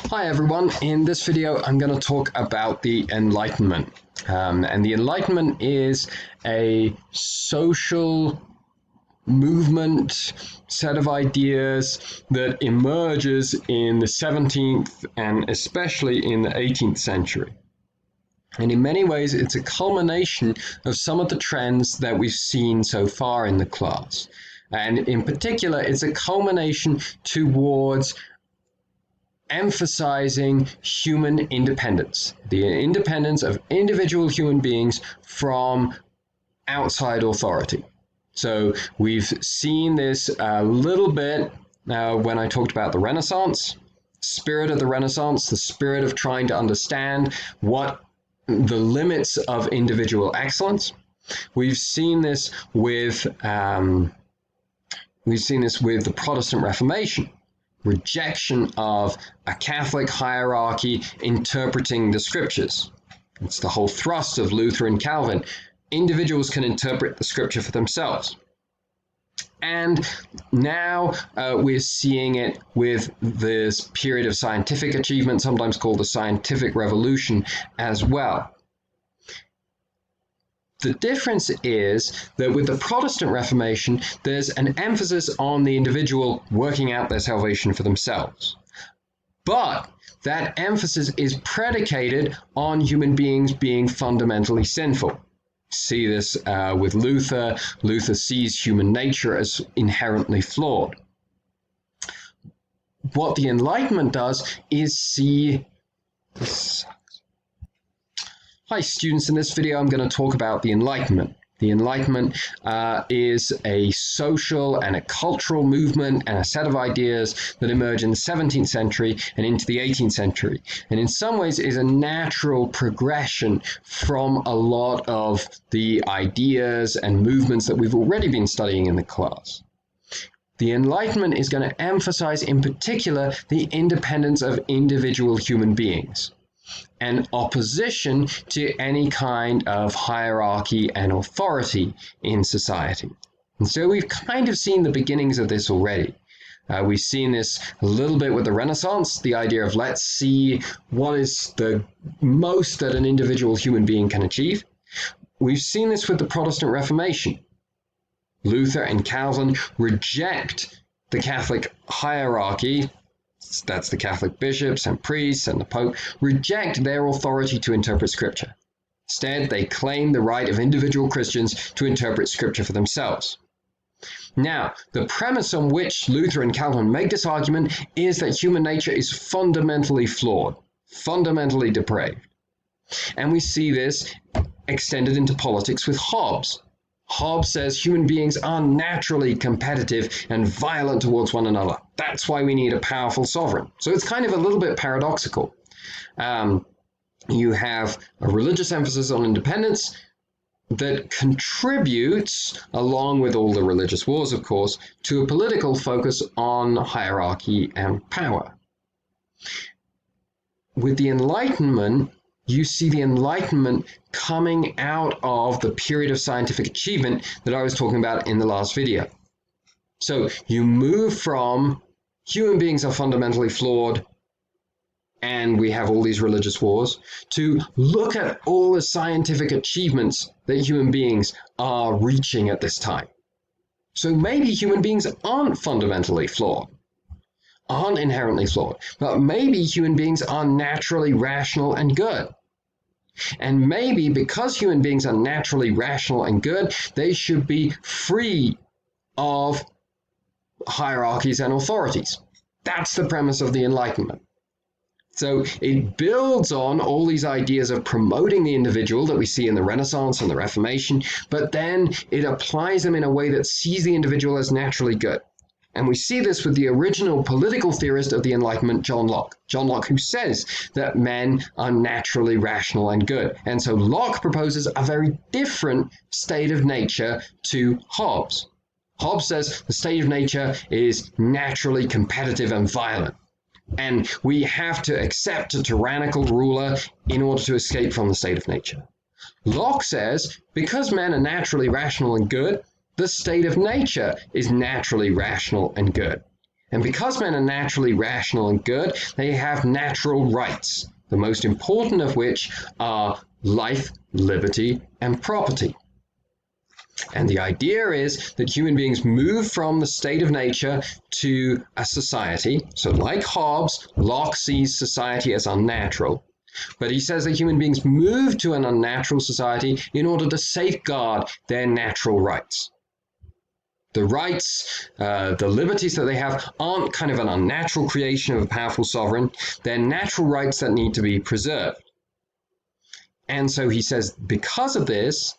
Hi everyone, in this video I'm going to talk about the Enlightenment. And the Enlightenment is a social movement, set of ideas that emerges in the 17th and especially in the 18th century. And in many ways it's a culmination of some of the trends that we've seen so far in the class. And in particular, it's a culmination towards emphasizing human independence, the independence of individual human beings from outside authority. So we've seen this a little bit when I talked about the Renaissance, spirit of the Renaissance, the spirit of trying to understand what the limits of individual excellence. We've seen this with the Protestant Reformation. Rejection of a Catholic hierarchy interpreting the scriptures. It's the whole thrust of Luther and Calvin. Individuals can interpret the scripture for themselves. And now we're seeing it with this period of scientific achievement, sometimes called the scientific revolution as well. The difference is that with the Protestant Reformation, there's an emphasis on the individual working out their salvation for themselves. But that emphasis is predicated on human beings being fundamentally sinful. See this with Luther. Luther sees human nature as inherently flawed. What the Enlightenment does is see this. Hi students, in this video I'm going to talk about the Enlightenment. The Enlightenment is a social and a cultural movement and a set of ideas that emerge in the 17th century and into the 18th century. And in some ways is a natural progression from a lot of the ideas and movements that we've already been studying in the class. The Enlightenment is going to emphasize in particular the independence of individual human beings, and opposition to any kind of hierarchy and authority in society. And so we've kind of seen the beginnings of this already. We've seen this a little bit with the Renaissance, the idea of let's see what is the most that an individual human being can achieve. We've seen this with the Protestant Reformation. Luther and Calvin reject the Catholic hierarchy. That's the Catholic bishops and priests and the Pope, reject their authority to interpret Scripture. Instead, they claim the right of individual Christians to interpret Scripture for themselves. Now, the premise on which Luther and Calvin make this argument is that human nature is fundamentally flawed, fundamentally depraved. And we see this extended into politics with Hobbes. Hobbes says human beings are naturally competitive and violent towards one another. That's why we need a powerful sovereign. So it's kind of a little bit paradoxical. You have a religious emphasis on independence that contributes, along with all the religious wars, of course, to a political focus on hierarchy and power. With the Enlightenment, you see the Enlightenment coming out of the period of scientific achievement that I was talking about in the last video. So you move from human beings are fundamentally flawed and we have all these religious wars to look at all the scientific achievements that human beings are reaching at this time. So maybe human beings aren't fundamentally flawed, aren't inherently flawed, but maybe human beings are naturally rational and good. And maybe because human beings are naturally rational and good, they should be free of hierarchies and authorities. That's the premise of the Enlightenment. So it builds on all these ideas of promoting the individual that we see in the Renaissance and the Reformation, but then it applies them in a way that sees the individual as naturally good. And we see this with the original political theorist of the Enlightenment, John Locke. John Locke, who says that men are naturally rational and good. And so Locke proposes a very different state of nature to Hobbes. Hobbes says the state of nature is naturally competitive and violent. And we have to accept a tyrannical ruler in order to escape from the state of nature. Locke says because men are naturally rational and good, the state of nature is naturally rational and good. And because men are naturally rational and good, they have natural rights, the most important of which are life, liberty, and property. And the idea is that human beings move from the state of nature to a society. So like Hobbes, Locke sees society as unnatural. But he says that human beings move to an unnatural society in order to safeguard their natural rights. The rights, the liberties that they have aren't kind of an unnatural creation of a powerful sovereign. They're natural rights that need to be preserved. And so he says, because of this,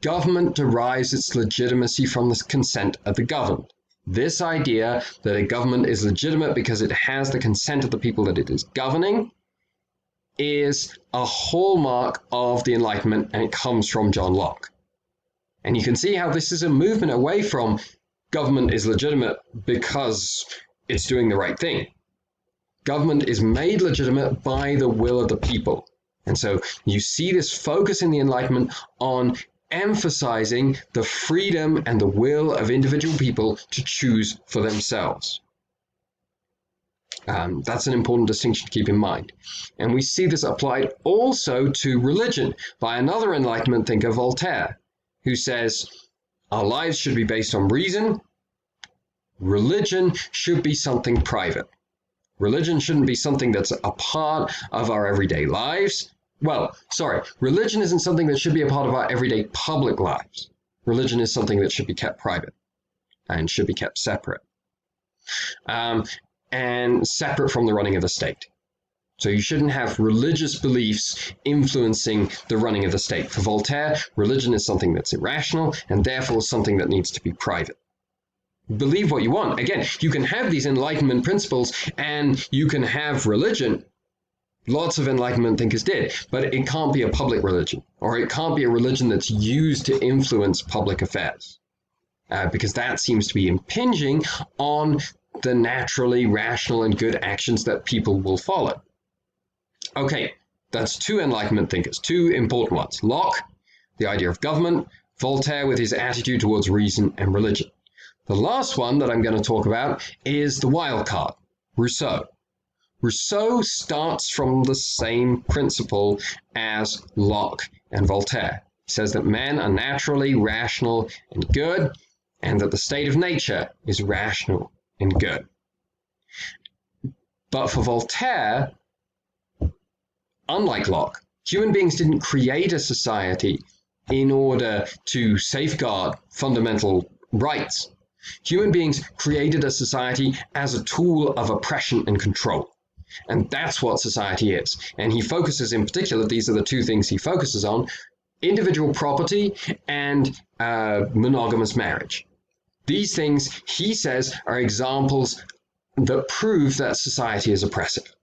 government derives its legitimacy from the consent of the governed. This idea that a government is legitimate because it has the consent of the people that it is governing is a hallmark of the Enlightenment, and it comes from John Locke. And you can see how this is a movement away from government is legitimate because it's doing the right thing. Government is made legitimate by the will of the people. And so you see this focus in the Enlightenment on emphasizing the freedom and the will of individual people to choose for themselves. That's an important distinction to keep in mind. And we see this applied also to religion by another Enlightenment thinker, Voltaire, who says our lives should be based on reason. Religion should be something private. Religion shouldn't be something that's a part of our everyday lives. Well, sorry, religion isn't something that should be a part of our everyday public lives. Religion is something that should be kept private and should be kept separate. And separate from the running of the state. So you shouldn't have religious beliefs influencing the running of the state. For Voltaire, religion is something that's irrational and therefore something that needs to be private. Believe what you want. Again, you can have these Enlightenment principles and you can have religion. Lots of Enlightenment thinkers did, but it can't be a public religion, or it can't be a religion that's used to influence public affairs, because that seems to be impinging on the naturally rational and good actions that people will follow. Okay, that's two Enlightenment thinkers, two important ones. Locke, the idea of government, Voltaire with his attitude towards reason and religion. The last one that I'm going to talk about is the Wildcard, Rousseau. Rousseau starts from the same principle as Locke and Voltaire. He says that men are naturally rational and good, and that the state of nature is rational and good. But for Voltaire, unlike Locke, human beings didn't create a society in order to safeguard fundamental rights. Human beings created a society as a tool of oppression and control. And that's what society is. And he focuses in particular, these are the two things he focuses on, individual property and monogamous marriage. These things, he says, are examples that prove that society is oppressive.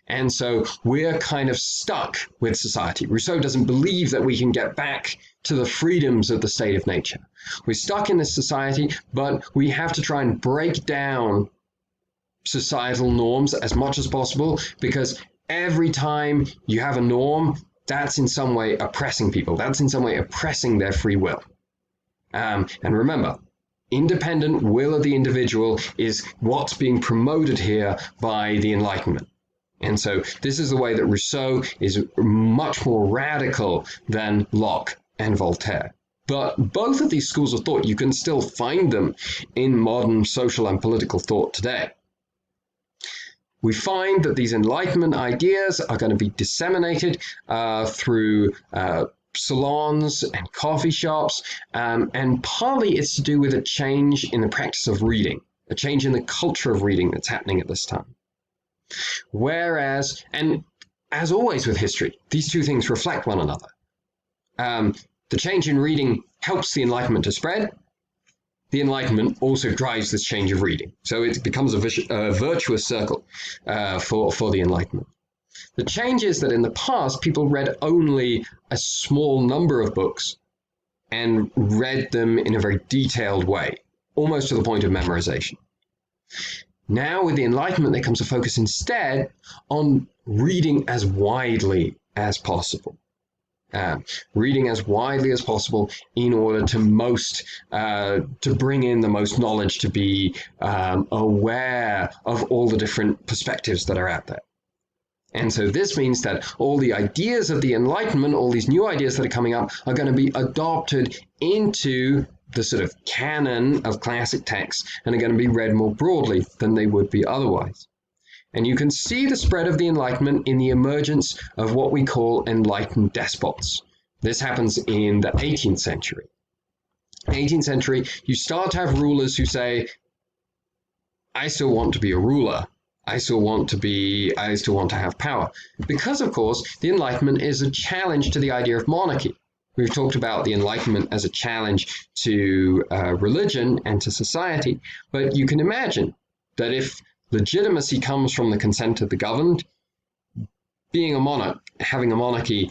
And so we're kind of stuck with society. Rousseau doesn't believe that we can get back to the freedoms of the state of nature. We're stuck in this society, but we have to try and break down societal norms as much as possible, because every time you have a norm, that's in some way oppressing people. That's in some way oppressing their free will. And remember, independent will of the individual is what's being promoted here by the Enlightenment. And so this is the way that Rousseau is much more radical than Locke and Voltaire. But both of these schools of thought, you can still find them in modern social and political thought today. We find that these Enlightenment ideas are going to be disseminated through salons and coffee shops, and partly it's to do with a change in the practice of reading, a change in the culture of reading that's happening at this time. Whereas, and as always with history, these two things reflect one another. The change in reading helps the Enlightenment to spread. The Enlightenment also drives this change of reading. So it becomes a virtuous circle for the Enlightenment. The change is that in the past, people read only a small number of books and read them in a very detailed way, almost to the point of memorization. Now with the Enlightenment, there comes a focus instead on reading as widely as possible. reading as widely as possible in order to bring in the most knowledge, to be aware of all the different perspectives that are out there. And so this means that all the ideas of the Enlightenment, all these new ideas that are coming up, are going to be adopted into the sort of canon of classic texts and are going to be read more broadly than they would be otherwise. And you can see the spread of the Enlightenment in the emergence of what we call enlightened despots. This happens in the 18th century. 18th century, you start to have rulers who say, I still want to be a ruler. I still want to have power. Because, of course, the Enlightenment is a challenge to the idea of monarchy. We've talked about the Enlightenment as a challenge to religion and to society, but you can imagine that if legitimacy comes from the consent of the governed, being a monarch, having a monarchy,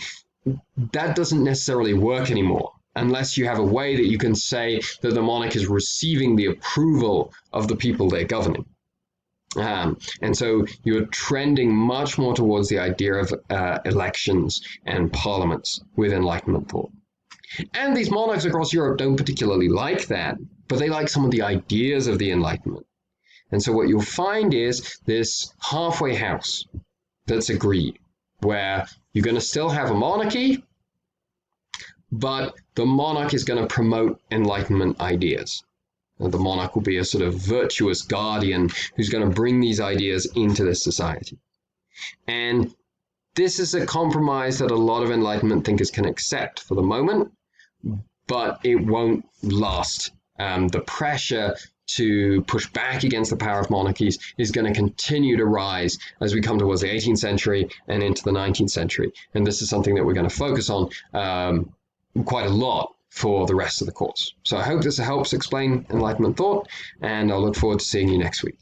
that doesn't necessarily work anymore, unless you have a way that you can say that the monarch is receiving the approval of the people they're governing. And so you're trending much more towards the idea of elections and parliaments with Enlightenment thought. And these monarchs across Europe don't particularly like that, but they like some of the ideas of the Enlightenment. And so what you'll find is this halfway house that's agreed, where you're going to still have a monarchy, but the monarch is going to promote Enlightenment ideas. The monarch will be a sort of virtuous guardian who's going to bring these ideas into this society. And this is a compromise that a lot of Enlightenment thinkers can accept for the moment, but it won't last. The pressure to push back against the power of monarchies is going to continue to rise as we come towards the 18th century and into the 19th century. And this is something that we're going to focus on quite a lot for the rest of the course. So I hope this helps explain Enlightenment thought, and I'll look forward to seeing you next week.